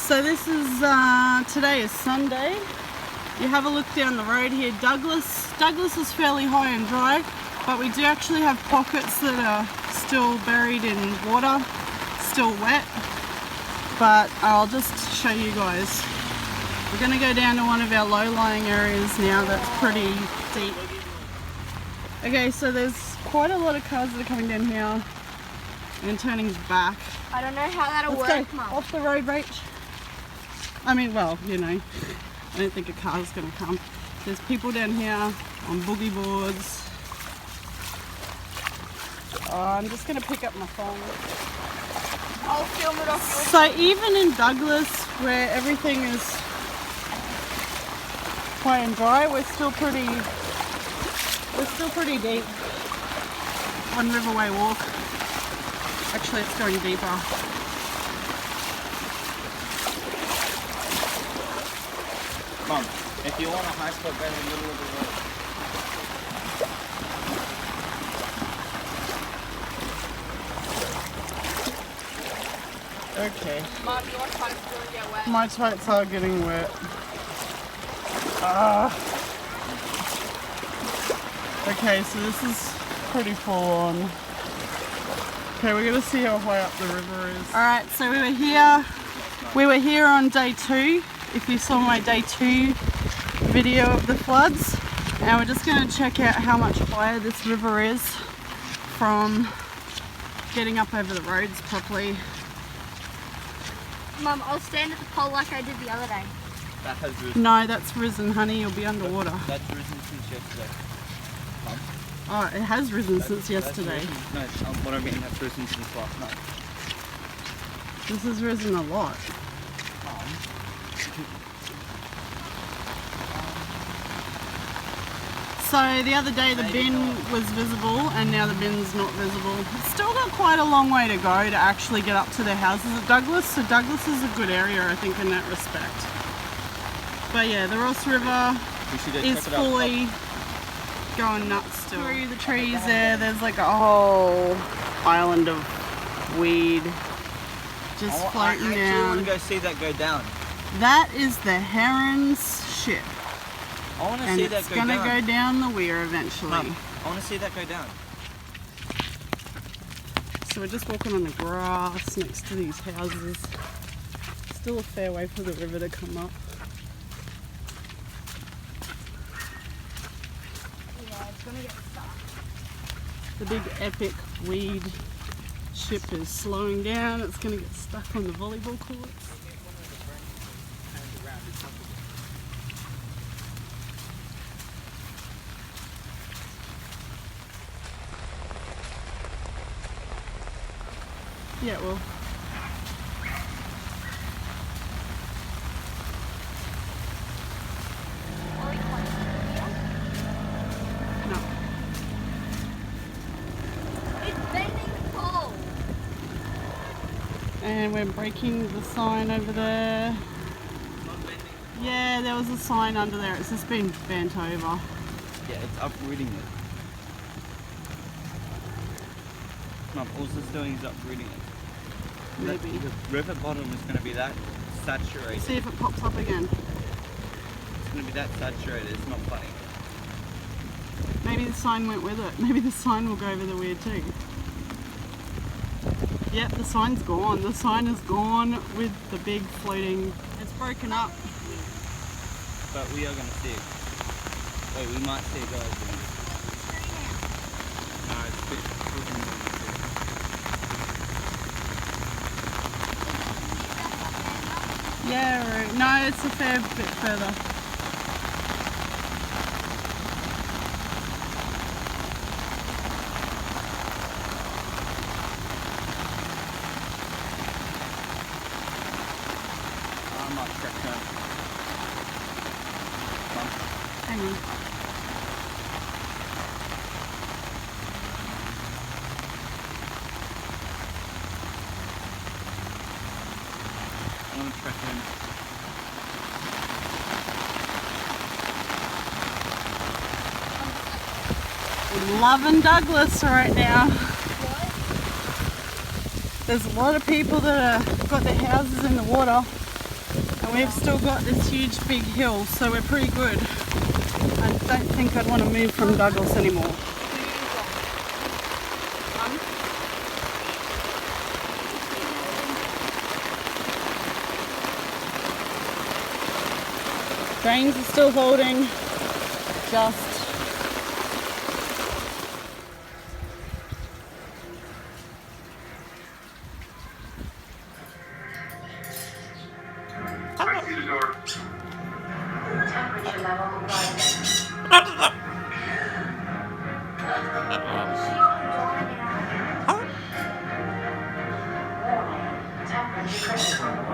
So this is, today is Sunday. You have a look down the road here. Douglas is fairly high and dry, but we do actually have pockets that are still buried in water, still wet. But I'll just show you guys. We're going to go down to one of our low-lying areas now that's pretty deep. Okay, so there's quite a lot of cars that are coming down here and turning back. I don't know how that'll work, Mum. Off the road, Rach. I mean, well, you know, I don't think a car's going to come. There's people down here on boogie boards. I'm just going to pick up my phone. I'll film it off your... So even in Douglas, where everything is high and dry, we're still pretty deep on Riverway Walk. Actually, it's going deeper. Mom, if you want a high spot, go in the middle of the road. Okay. Mum, your toes will get wet. My toes are getting wet. Okay, so this is pretty full on. Okay, we're gonna see how high up the river is. Alright, so we were here on day 2. If you saw my day 2 video of the floods, and we're just going to check out how much higher this river is from getting up over the roads properly. Mum, I'll stand at the pole like I did the other day. That has risen. No, that's risen, honey. You'll be underwater. That's risen since yesterday. Mom? Oh, it has risen since yesterday. No, what I mean, that's risen since last night. This has risen a lot. So the other day the bin was visible and now the bin's not visible. It's still got quite a long way to go to actually get up to their houses at Douglas. So Douglas is a good area, I think, in that respect. But yeah, the Ross River is fully going nuts still. Through the trees there's like a whole island of weed just floating down. I want to go see that go down. That is the Heron's ship. I want to and see it's that go down. going to go down the weir eventually. Mum, I want to see that go down. So we're just walking on the grass next to these houses. Still a fair way for the river to come up. Yeah, it's going to get stuck. The big epic weed ship is slowing down. It's going to get stuck on the volleyball courts. Yeah, well. No. It's bending the pole. And we're breaking the sign over there. Yeah, there was a sign under there. It's just been bent over. Yeah, it's uprooting it. Mum, all it's doing is uprooting it. Maybe. The river bottom is going to be that saturated. See if it pops up again. It's going to be that saturated, it's not funny. Maybe the sign went with it. Maybe the sign will go over the weir too. Yep, the sign's gone. The sign is gone with the big floating. It's broken up. But we are going to see it. Wait, we might see it go over. No, it's a bit... Yeah, right. No, it's a fair bit further. I might check that. Hang on. I want to check in. Loving Douglas right now. There's a lot of people that have got their houses in the water. And we've still got this huge big hill, so we're pretty good. I don't think I'd want to move from Douglas anymore. Drains are still holding, just Temperature level rising. Warning, temperature critical.